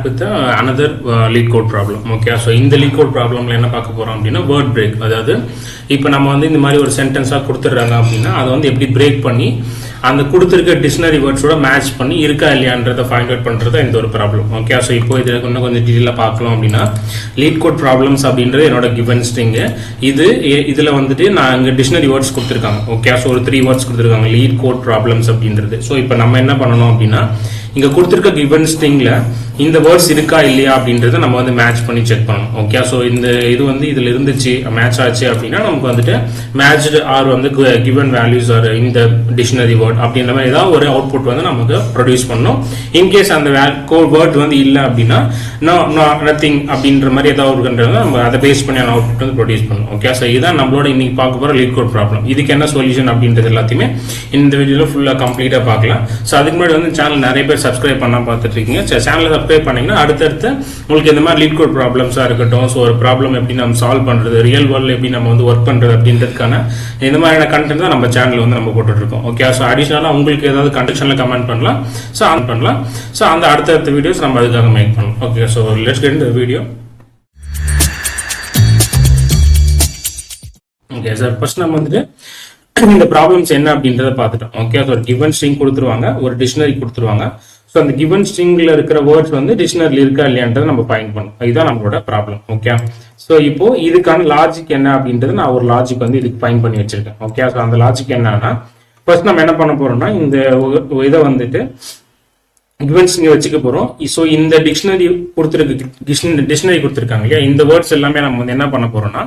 with another leet code problem. Okay, so இந்த leet code problemல என்ன பார்க்க போறோம் அப்படின்னா word break. அதாவது இப்போ நம்ம வந்து இந்த மாதிரி ஒரு சென்டென்ஸா கொடுத்துறாங்க அப்படின்னா அதை வந்து எப்படி பிரேக் பண்ணி அந்த கொடுத்துருக்க டிக்ஷனரி வேர்ட்ஸோட மேட்ச் பண்ணி இருக்கா இல்லையான்றதை ஃபைண்ட் அவுட் பண்ணுறது இந்த ஒரு ப்ராப்ளம். ஓகே, ஸோ இப்போ இதில் இன்னும் கொஞ்சம் டீட்டெயிலாக பார்க்கலாம் அப்படின்னா லீட் கோட் ப்ராப்ளம்ஸ் அப்படின்றது என்னோட கிவன் ஸ்ட்ரிங்கு. இதில் வந்துட்டு நான் இங்கே டிக்ஷனரி வேர்ட்ஸ் கொடுத்துருக்காங்க. ஓகே, ஸோ ஒரு 3 வேர்ட்ஸ் கொடுத்துருக்காங்க லீட் கோட் ப்ராப்ளம்ஸ் அப்படின்றது. ஸோ இப்போ நம்ம என்ன பண்ணணும் அப்படின்னா இங்கே கொடுத்துருக்க கிவன் ஸ்ட்ரிங்கில் இந்த வேர்ட்ஸ் இருக்கா இல்லையா அப்படின்றத நம்ம வந்து மேட்ச் பண்ணி செக் பண்ணணும். ஓகே, ஸோ இந்த இது வந்து இதில் இருந்துச்சு மேட்ச் ஆச்சு அப்படின்னா நமக்கு வந்துட்டு மேட்ச்டு ஆர் வந்து கிவன் வேல்யூஸ் ஆர் இந்த டிக்ஷனரி வேர்ட் அப்படின்ற மாதிரி ஏதாவது ஒரு அவுட்புட் வந்து நமக்கு ப்ரொடியூஸ் பண்ணணும். இன்கேஸ் அந்த வேர்ட் வந்து இல்லை அப்படின்னா நத்திங் அப்படின்ற மாதிரி ஏதாவது நம்ம அதை பேஸ் பண்ணி அந்த அவுட்புட் வந்து ப்ரொடியூஸ் பண்ணணும். ஓகே, ஸோ இதுதான் நம்மளோட இன்னைக்கு பார்க்க போகிற லீட் கோட் ப்ராப்ளம். இதுக்கு என்ன சொல்யூஷன் அப்படின்றது எல்லாத்தையுமே இந்த வீடியோவில் ஃபுல்லாக கம்ப்ளீட்டாக பார்க்கலாம். ஸோ அதுக்கு முன்னாடி வந்து சேனல் நிறைய பேர் சப்ஸ்கிரைப் பண்ணால் பார்த்துட்டு இருக்கீங்க. சேனலை சப்ஸ்கிரைப் பண்ணீங்கன்னா அடுத்தடுத்து உங்களுக்கு இந்த மாதிரி லீட் கோட் ப்ராப்ளம்ஸாக இருக்கட்டும், ஸோ ஒரு ப்ராப்ளம் எப்படி நம்ம சால்வ் பண்ணுறது, ரியல் வேர்ல்டில் எப்படி நம்ம வந்து ஒர்க் பண்ணுறது அப்படின்றதுக்கான இந்த மாதிரியான கண்டென்ட் தான் நம்ம சேனல் வந்து நம்ம போட்டுருக்கோம். ஓகே, ஸோ அடிஷனலாக உங்களுக்கு ஏதாவது கண்டிஷனில் கமெண்ட் பண்ணலாம். ஸோ ஆன் பண்ணலாம். ஸோ அந்த அடுத்தடுத்த வீடியோஸ் நம்ம அதுக்காக மேக் பண்ணலாம். ஓகே, ஸோ லெட்ஸ் கெட் இந்த வீடியோ. ஓகே சார், ஃபர்ஸ்ட் நம்ம வந்துட்டு இந்த ப்ராப்ளம்ஸ் என்ன அப்படின்றத பார்த்துட்டோம். ஓகே, ஸோ ஒரு கிவன் ஸ்ட்ரிங் கொடுத்துருவாங்க, ஒரு டிக்ஷனரி கொடுத்துருவாங்க. ஸோ அந்த கிவன் ஸ்ட்ரிங்ல இருக்கிற வேர்ட்ஸ் வந்து டிக்ஷனரியில் இருக்கா இல்லையான்றதை நம்ம ஃபைண்ட் பண்ணணும். இதுதான் நம்மளோட ப்ராப்ளம். ஓகே, ஸோ இப்போ இதுக்கான லாஜிக் என்ன அப்படின்றது நான் ஒரு லாஜிக் வந்து இதுக்கு ஃபைண்ட் பண்ணி வச்சிருக்கேன். ஓகே, ஸோ அந்த லாஜிக் என்னன்னா ஃபர்ஸ்ட் நம்ம என்ன பண்ண போறோம்னா இந்த இதை வந்துட்டு கிவன் ஸ்ட்ரிங் வச்சுக்க போறோம். ஸோ இந்த டிக்ஷனரி கொடுத்துருக்காங்க இல்லையா, இந்த வேர்ட்ஸ் எல்லாமே நம்ம வந்து என்ன பண்ண போறோம்னா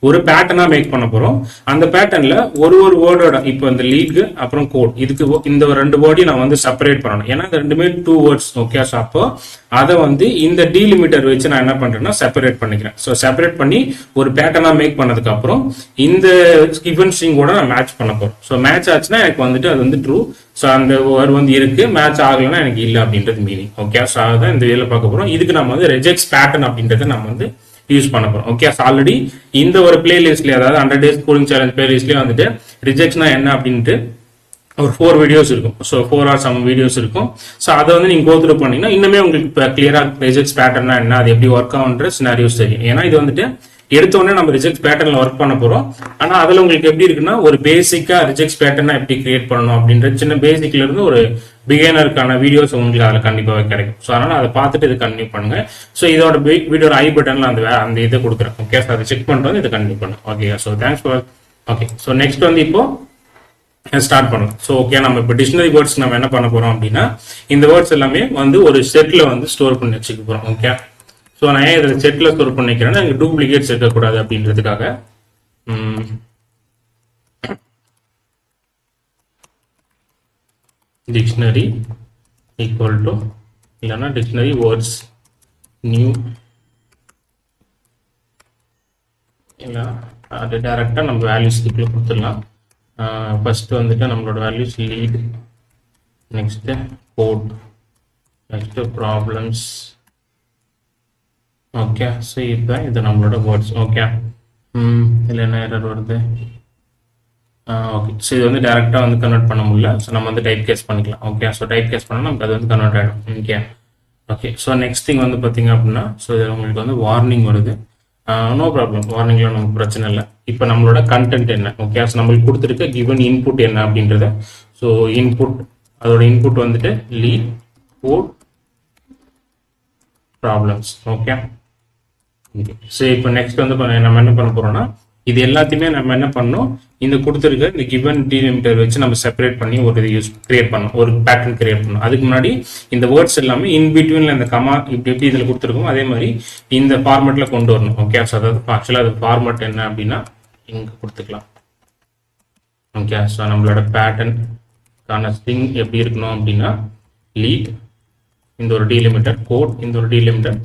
ஒரு பேட்டர்னா மேக் பண்ண போறோம். அந்த பேட்டர்ன்ல ஒரு வேர்டோட இப்போ இந்த லீக் அப்புறம் கோட் இதுக்கு இந்த 2 வேர்டையும் நான் வந்து செப்பரேட் பண்ணணும். ஏன்னா இந்த ரெண்டுமே 2 வேர்ட்ஸ். ஓகே, ஸோ அப்போ அதை வந்து இந்த டீலிமிட்டர் வச்சு நான் என்ன பண்றேன்னா செப்பரேட் பண்ணிக்கிறேன். ஸோ செப்பரேட் பண்ணி ஒரு பேட்டர்னா மேக் பண்ணதுக்கு அப்புறம் இந்த கிவன் ஸ்ட்ரிங்கோட நான் மேட்ச் பண்ண போறோம். ஸோ மேட்ச் ஆச்சுன்னா எனக்கு வந்துட்டு அது வந்து ட்ரூ. ஸோ அந்த வேர்ட் வந்து இருக்கு, மேட்ச் ஆகலைன்னா எனக்கு இல்லை அப்படின்றது மீனிங். ஓகே, ஸோ அதான் இந்த இதில் பார்க்க போறோம். இதுக்கு நம்ம வந்து ரெஜெக்ட்ஸ் பேட்டர்ன் அப்படின்றத நம்ம வந்து யூஸ் பண்ண போறோம். ஓகே, ஆல்ரெடி இந்த ஒரு பிளேலிஸ்ட்லயே அதாவது 100 days கூலிங் சேலஞ்ச் பிளேலிஸ்ட்லயே வந்துட்டு ரிஜெக்ஷனா என்ன அப்படின்ட்டு ஒரு 4 வீடியோஸ் இருக்கும். ஸோ 4 or some வீடியோஸ் இருக்கும். ஸோ அதை வந்து நீங்க கோ த்ரூ பண்ணீங்கன்னா இன்னுமே உங்களுக்கு இப்போ கிளியரா ரிஜெக்ட்ஸ் பேட்டர்னா என்ன, அது எப்படி ஒர்க் ஆகுன்ற சினாரியோஸ் தெரியும். ஏன்னா இது வந்துட்டு எடுத்த உடனே நம்ம ரிஜெக்ட் பேட்டர்ல ஒர்க் பண்ண போறோம். ஆனா அதுல உங்களுக்கு எப்படி இருக்குன்னா ஒரு பேசிக்கா ரிஜெக்ட் பேட்டர்னா எப்படி கிரியேட் பண்ணணும் அப்படின்ற சின்ன பேசிக்ல இருந்து ஒரு பிகினருக்கான வீடியோஸ் உங்களுக்கு அதில் கண்டிப்பாக கிடைக்கும். ஸோ அதனால அதை பார்த்துட்டு இது கண்டினியூ பண்ணுங்க. ஸோ இதோட வீடியோட ஐ பட்டன்ல அந்த இதை கொடுக்குறேன். ஓகே, ஸோ அதை செக் பண்ணிட்டு வந்து இதை கண்டினியூ பண்ணுங்க. Okay, so thanks for. Okay, so next வந்து இப்போ ஸ்டார்ட் பண்ணலாம். ஸோ ஓகே, நம்ம இப்போ டிக்ஷனரி வேர்ட்ஸ் நம்ம என்ன பண்ண போறோம் அப்படின்னா இந்த வேர்ட்ஸ் எல்லாமே வந்து ஒரு செட்ல வந்து ஸ்டோர் பண்ணி வச்சுக்க போறோம். ஓகே, ஸோ நான் ஏன் இதில் செட்ல ஸ்டோர் பண்ணிக்கிறேன்னா எனக்கு டூப்ளிகேட்ஸ் இருக்கக்கூடாது அப்படின்றதுக்காக. டிக்ஷனரி ஈக்குவல் டு இல்லைன்னா டிக்ஷனரி வேர்ட்ஸ் நியூ இல்லை அது டைரக்டாக நம்ம வேல்யூஸ் இதுக்குள்ள கொடுத்துடலாம். ஃபர்ஸ்ட் வந்துட்டு நம்மளோட values leet, next code, next problems. Okay, so இதுதான் இது நம்மளோட வேர்ட்ஸ். ஓகே, இதில் என்ன எரர் வருது? ஓகே, ஸோ இது வந்து டேரெக்டாக வந்து கன்வெர்ட் பண்ண முடியல. ஸோ நம்ம வந்து டைப் கேஸ் பண்ணிக்கலாம். ஓகே, ஸோ டைப் கேஸ் பண்ணால் நமக்கு அது வந்து கன்வெர்ட் ஆகிடும். Okay, okay, so next thing வந்து பார்த்தீங்க அப்படின்னா ஸோ இதில் உங்களுக்கு வந்து வார்னிங் வருது. நோ ப்ராப்ளம், வார்னிங்லாம் நமக்கு பிரச்சனை இல்லை. இப்போ நம்மளோட கண்டென்ட் என்ன? ஓகே, ஸோ நம்மளுக்கு கொடுத்துருக்க கிவன் இன்புட் என்ன அப்படின்றத. ஸோ இன்புட் அதோட இன்புட் வந்துட்டு LeetCode problems. Okay, so இப்போ நெக்ஸ்ட் வந்து நம்ம என்ன பண்ண போறோம்னா இது எல்லாத்தையுமே நம்ம என்ன பண்ணணும், இந்த கொடுத்துருக்க இந்த கிவன் டீலிமிட்டர் வச்சு நம்ம செப்பரேட் பண்ணி ஒரு இது கிரியேட் பண்ணணும், ஒரு பேட்டர்ன் கிரியேட் பண்ணணும். அதுக்கு முன்னாடி இந்த வேர்ட்ஸ் எல்லாமே இன் பிட்வீன்ல இந்த கமா இப்படி எப்படி இதில் கொடுத்துருக்கோம் அதே மாதிரி இந்த ஃபார்மேட்ல கொண்டு வரணும். ஓகே, ஸோ அதாவது ஆக்சுவலாக அது ஃபார்மேட் என்ன அப்படின்னா இங்கே கொடுத்துக்கலாம். ஓகே, ஸோ நம்மளோட பேட்டர்னுக்கான ஸ்ட்ரிங் எப்படி இருக்கணும் அப்படின்னா லீட், இந்த ஒரு டீலிமிட்டர் கோட், இந்த ஒரு டீலிமிட்டர்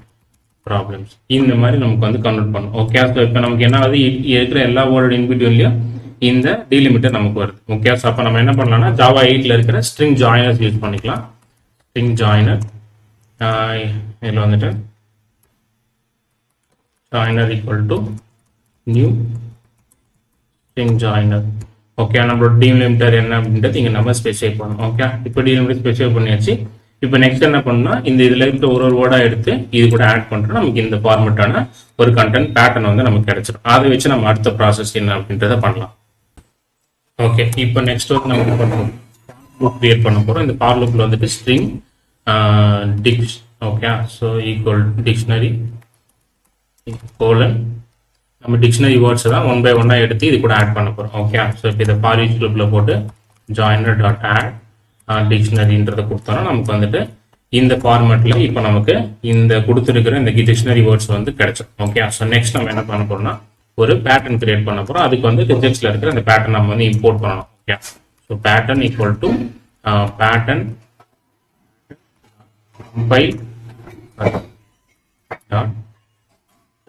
ப்ராப்ளம்ஸ், இந்த மாதிரி நமக்கு வந்து கன்வெர்ட் பண்ணும். ஓகே, ஸோ இப்போ நமக்கு என்ன ஆகுது, இருக்கிற எல்லா வேர்டு இன்பிட்வீன்லயும் இந்த டீலிமிட்டர் நமக்கு வருது. ஓகே, ஸோ அப்போ நம்ம என்ன பண்ணலாம்னா ஜாவா 8ல இருக்கிற ஸ்ட்ரிங் ஜாயினர்ஸ் யூஸ் பண்ணிக்கலாம். ஸ்ட்ரிங் ஜாயினர் இதில் வந்துட்டு joiner equal to new string joiner. Okay, நம்மளோட டீலிமிட்டர் என்ன அப்படின்றது இங்கே நம்ம ஸ்பெசிஃபை பண்ணணும். ஓகே, இப்போ டீலிமிட்டர் ஸ்பெசிஃபை பண்ணியாச்சு. இப்போ நெக்ஸ்ட் என்ன பண்ணா இந்த இதுல இருக்க ஒரு வேர்டா எடுத்து இது கூட ஆட் பண்றோம், நமக்கு இந்த ஃபார்மட்டான ஒரு கண்டென்ட் பேட்டர்ன் வந்து நமக்கு கிடைச்சிடும். அதை வச்சு நம்ம அடுத்த ப்ராசஸ் என்ன அப்படின்றத பண்ணலாம். ஓகே, இப்போ நெக்ஸ்ட் வந்து நம்ம பண்ணுறோம் கிரியேட் பண்ண போறோம். இந்த ஃபார் லூப்ல வந்துட்டு string dicts okay, so equal dictionary colon நம்ம டிக்ஷனரி வேர்ட்ஸ் தான் ஒன் பை ஒன்னா எடுத்து இது கூட ஆட் பண்ண போறோம். ஓகே, ஸோ இப்போ இதை ஃபார் ஈச் லூப்ல போட்டு ஜாயினர் டாட் ஆட் டிக்ஷனரின்றதை கொடுத்தோம்னா நமக்கு வந்துட்டு இந்த ஃபார்மேட்ல இப்போ நமக்கு இந்த கொடுத்துருக்கிற இந்த டிக்ஷனரி வேர்ட்ஸ் வந்து கிடைச்சிடும். ஓகே, ஸோ நெக்ஸ்ட் நம்ம என்ன பண்ண போறோம்னா ஒரு பேட்டர்ன் கிரியேட் பண்ண போறோம். அதுக்கு வந்து ரிஜெக்ட்ஸ்ல இருக்கிற அந்த பேட்டர்ன் நம்ம வந்து இம்போர்ட் பண்ணணும். Okay, so pattern equal to pattern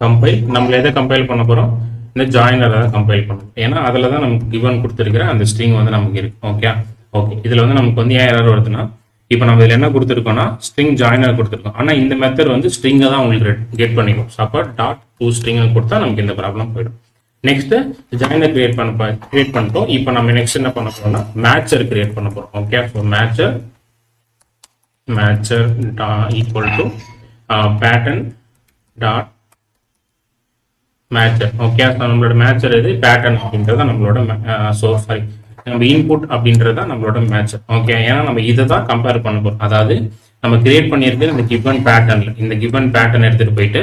compile நம்ம எதை கம்பைல் பண்ண போறோம், இந்த ஜாயினர் தான் கம்பைல் பண்ணணும். ஏன்னா அதுல தான் நமக்கு கிவன் கொடுத்துருக்கிற அந்த ஸ்ட்ரிங் வந்து நமக்கு இருக்கு. ஓகே, இதுல வந்து நமக்கு வந்து ஏன் எரர் வருதுன்னா, இப்போ நம்ம இதுல என்ன கொடுத்துருக்கோம்னா ஸ்ட்ரிங் ஜாயினர் கொடுத்துருக்கோம். ஆனா இந்த மெத்தட் வந்து ஸ்ட்ரிங்கை தான் உங்களுக்கு கெட் பண்ணிக்கும். சப்போர்ட் டாட் டூ ஸ்ட்ரிங் கொடுத்தா நமக்கு இந்த ப்ராப்ளம் போயிடும். நெக்ஸ்ட் ஜாயினர் கிரியேட் பண்ணிட்டோம். இப்போ நம்ம நெக்ஸ்ட் என்ன பண்ண போறோம்னா மேட்சர் கிரியேட் பண்ண போறோம். Okay, so matcher equal to pattern dot matcher. Okay, so நம்மளோட மேட்சர் இது பேட்டர்ன் அப்படின்றத நம்மளோட நம்ம இன்புட் அப்படின்றத நம்மளோட மேட்சர். ஓகே, ஏன்னா நம்ம இதை தான் கம்பேர் பண்ண போறோம். அதாவது நம்ம கிரியேட் பண்ணியிருக்கிற இந்த கிவன் பேட்டர்ன்ல இந்த கிவன் பேட்டர்ன் எடுத்துட்டு போயிட்டு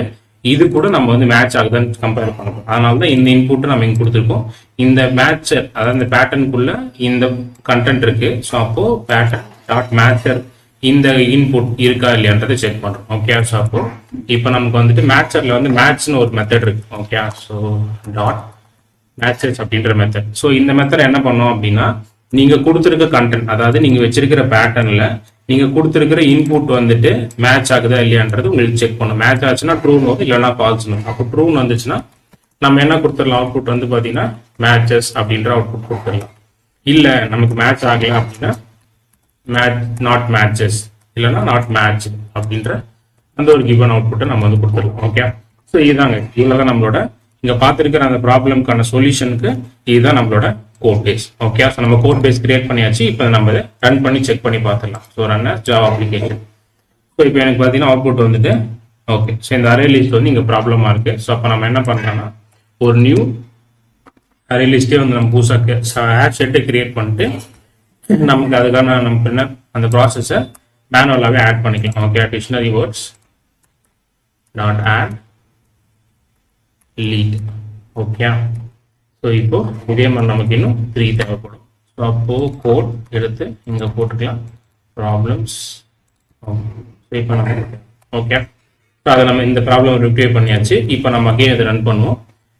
இது கூட நம்ம வந்து மேட்ச் ஆகுதுன்னு கம்பேர் பண்ண போறோம். அதனால தான் இந்த இன்புட் நம்ம இங்க கொடுத்துருக்கோம். இந்த மேட்சர் அதாவது இந்த பேட்டர்னுக்குள்ள இந்த கண்டென்ட் இருக்கு. ஸோ அப்போ பேட்டர்ன் டாட் மேட்சர் இந்த இன்புட் இருக்கா இல்லையான்றதை செக் பண்றோம். ஓகே, ஸோ அப்போ இப்போ நமக்கு வந்துட்டு மேட்சர்ல வந்து மேட்ச்னு ஒரு மெத்தட் இருக்கு. ஓகே, ஸோ டாட் மேட்சஸ் அப்படின்ற மெத்தட். ஸோ இந்த மெத்தட் என்ன பண்ணோம் அப்படின்னா, நீங்க கொடுத்துருக்க கண்டென்ட் அதாவது நீங்க வச்சிருக்கிற பேட்டர்ன்ல நீங்க கொடுத்துருக்கிற இன்புட் வந்துட்டு மேட்ச் ஆகுதா இல்லையான்றது உங்களுக்கு செக் பண்ணும். மேட்ச் ஆச்சுன்னா ட்ரூன்னு வரும், இல்லைன்னா ஃபால்ஸ்னு. அப்போ ட்ரூன்னு வந்துச்சுன்னா நம்ம என்ன கொடுத்துடலாம், அவுட்புட் வந்து பாத்தீங்கன்னா மேட்சஸ் அப்படின்ற அவுட்புட் கொடுத்துடலாம். இல்ல நமக்கு மேட்ச் ஆகல அப்படின்னா நாட் மேட்சஸ் இல்லைன்னா நாட் மேட்ச் அப்படின்ற அந்த ஒரு கிவன் அவுட்புட்டை நம்ம வந்து கொடுத்துருக்கோம். ஓகே, ஸோ இதுதாங்க, இவ்வளவுதான் நம்மளோட இங்க பார்த்துருக்கிற அந்த ப்ராப்ளம்கான சொல்யூஷனுக்கு இதுதான் நம்மளோட கோட் பேஸ். ஓகே, ஸோ நம்ம கோட் பேஸ் கிரியேட் பண்ணியாச்சு. இப்போ நம்ம இதை ரன் பண்ணி செக் பண்ணி பார்த்துடலாம். So run Java application. So இப்போ எனக்கு பார்த்தீங்கன்னா அவுட்புட் வந்துட்டு ஓகே. ஸோ இந்த அரே லிஸ்ட் வந்து இங்கே ப்ராப்ளமா இருக்கு. ஸோ அப்போ நம்ம என்ன பண்ணலாம்னா ஒரு நியூ அரே லிஸ்டே வந்து நம்ம புதுசாக HashSet கிரியேட் பண்ணிட்டு நமக்கு அதுக்கான நம்ம என்ன அந்த ப்ராசஸை மேனுவலாகவே ஆட் பண்ணிக்கலாம். Okay, dictionary words dot add leet. Okay, so இப்போ இதே மாதிரி நமக்கு இன்னும் 3 தேவைப்படும். ஸோ அப்போ கோட் எடுத்து இங்கே போட்டுக்கலாம் ப்ராப்ளம்ஸ். இப்போ நம்ம ஓகே, ஸோ அதை நம்ம இந்த ப்ராப்ளம் ரிப்ளை பண்ணியாச்சு. இப்போ நம்ம அகைன் இதை ரன் பண்ணுவோம்.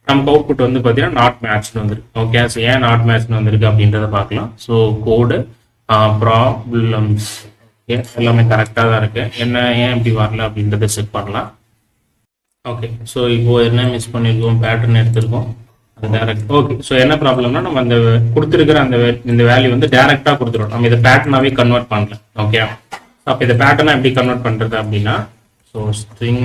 நமக்கு அவுட்புட் வந்து பார்த்தீங்கன்னா நாட் மேட்ச்னு வந்துருக்கு. ஓகே, ஸோ ஏன் நாட் மேட்ச்னு வந்திருக்கு அப்படின்றத பார்க்கலாம். ஸோ கோடு ப்ராப்ளம்ஸ் எல்லாமே கரெக்டாக தான் இருக்கு. என்ன ஏன் இப்படி வரல அப்படின்றத செக் பண்ணலாம். ஓகே, ஸோ இப்போ என்ன மிஸ் பண்ணியிருக்கோம், பேட்டர்ன் எடுத்திருக்கோம் அது டேரக்ட். ஓகே, ஸோ என்ன ப்ராப்ளம்னா நம்ம அந்த கொடுத்துருக்கிற இந்த வேல்யூ வந்து டேரக்டாக கொடுத்துருவோம். நம்ம இதை பேட்டர்னாவே கன்வெர்ட் பண்ணல. ஓகே, அப்போ இதை பேட்டர்னா எப்படி கன்வெர்ட் பண்ணுறது அப்படின்னா, so string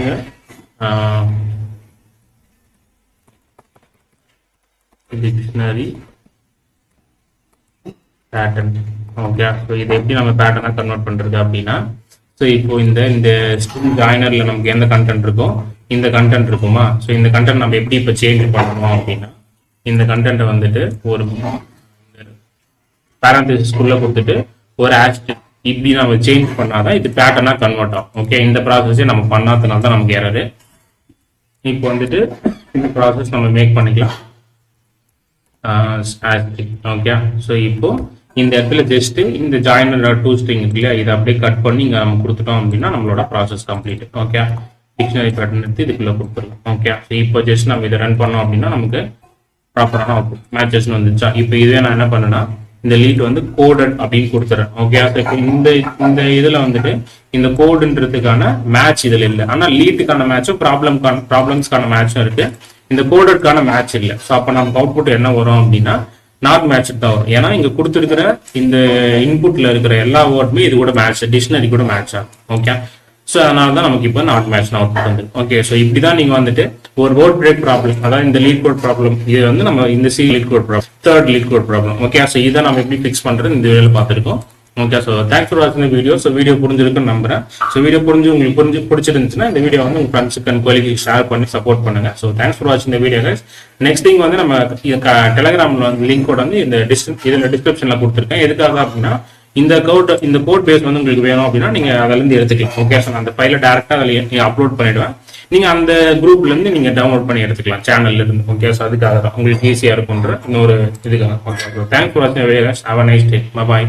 dictionary pattern. Okay, so இதை எப்படி நம்ம பேட்டர்னா கன்வெர்ட் பண்றது அப்படின்னா, ஸோ இப்போ இந்த ஸ்ட்ரிங் ஜாயினர்ல நமக்கு எந்த கண்டென்ட் இருக்கும், இந்த கண்டென்ட் இருக்குமா. ஸோ இந்த கண்டென்ட் நம்ம எப்படி இப்போ சேஞ்ச் பண்ணணும் அப்படின்னா, இந்த கண்டென்ட்டை வந்துட்டு ஒரு பேரந்தசிஸ்குள்ள கொடுத்துட்டு ஒரு ஹேஷ்டேக் இப்படி நம்ம சேஞ்ச் பண்ணாதான் இது பேட்டர்னா கன்வெர்ட் ஆகும். ஓகே, இந்த ப்ராசஸே நம்ம பண்ணாதனால தான் நமக்கு எரரு. இப்போ வந்துட்டு இந்த ப்ராசஸ் நம்ம மேக் பண்ணிக்கலாம். ஓகே, ஸோ இப்போ இந்த இடத்துல ஜஸ்ட் இந்த ஜாயினர் டூ ஸ்ட்ரிங் இருக்குல்ல, இதை அப்படியே கட் பண்ணி இங்க நம்ம கொடுத்துட்டோம் அப்படின்னா நம்மளோட process complete. Okay, dictionary pattern எடுத்து இதுக்குள்ள கொடுத்துருக்கோம். ஓகே, ஸோ இப்போ ஜஸ்ட் நம்ம இதை ரன் பண்ணோம் அப்படின்னா நமக்கு ப்ராப்பரான அவுட்புட் மேட்சஸ்னு வந்துச்சா. இப்போ இதுவே நான் என்ன பண்ணேன்னா இந்த லீட் வந்து கோடட் அப்படின்னு கொடுத்துறேன். ஓகே, இப்போ இந்த இதுல வந்துட்டு இந்த கோடுன்றதுக்கான மேட்ச் இதுல இல்லை. ஆனா லீட்டுக்கான மேட்சும் ப்ராப்ளம்ஸ்க்கான மேட்சும் இருக்கு. இந்த கோடட்கான மேட்ச் இல்லை. ஸோ அப்போ நமக்கு அவுட்புட் என்ன வரும் அப்படின்னா நாட் மேட்ச் தான் வரும். ஏன்னா இங்க கொடுத்துருக்கிற இந்த இன்புட்ல இருக்கிற எல்லா வேர்டுமே இது கூட மேட்ச், டிக்ஷனரி கூட மேட்ச் ஆகும். ஓகே, ஸோ அதனால தான் நமக்கு இப்போ நாட் மேட்ச் அவுட்புட் வந்து. ஓகே, ஸோ இப்படிதான் நீங்க வந்துட்டு ஒரு வேர்ட் பிரேக் ப்ராப்ளம், அதாவது இந்த லீட் கோட் ப்ராப்ளம், இது வந்து நம்ம இந்த C LeetCode problem, third LeetCode problem. Okay, so இதை நம்ம எப்படி ஃபிக்ஸ் பண்றது இந்த வீடியோல பார்த்துருக்கோம். ஓகே, ஸோ தேங்க்ஸ் ஃபார் வாட்சிங் வீடியோ. ஸோ வீடியோ புரிஞ்சிருக்குன்னு நம்புறேன். ஸோ வீடியோ உங்களுக்கு பிடிச்சிருந்துச்சுன்னா இந்த வீடியோ வந்து உங்க ஃப்ரெண்ட்ஸுக்கு அண்ட் கோலிக்கு ஷேர் பண்ணி சப்போர்ட் பண்ணுங்க. ஸோ தேங்க்ஸ் ஃபார் வாட்சிங் இந்த வீடியோ கைஸ். நெக்ஸ்ட் திங் வந்து நம்ம டெலிகிராம்ல வந்து லிங்க் கோட் வந்து இந்த டிஸ்கிரிப்ஷன்ல கொடுத்துருக்கேன். எதுக்காக அப்படின்னா இந்த கோட் பேஸ் வந்து உங்களுக்கு வேணும் அப்படின்னா நீங்க அதுல இருந்து எடுத்துக்கலாம். ஓகே, ஸோ அந்த ஃபைல டேரக்டா அதில் அப்லோட் பண்ணிடுவேன். நீங்க அந்த குரூப்ல இருந்து நீங்க டவுன்லோட் பண்ணி எடுத்துக்கலாம் சேனல்ல இருந்து. ஓகே, ஸோ அதுக்காக தான் உங்களுக்கு ஈஸியா இருக்கும்ன்ற இன்னொரு இதுக்காக. ஓகே, தேங்க்ஸ் ஃபார் வாட்சிங் video guys. Have a nice day. By.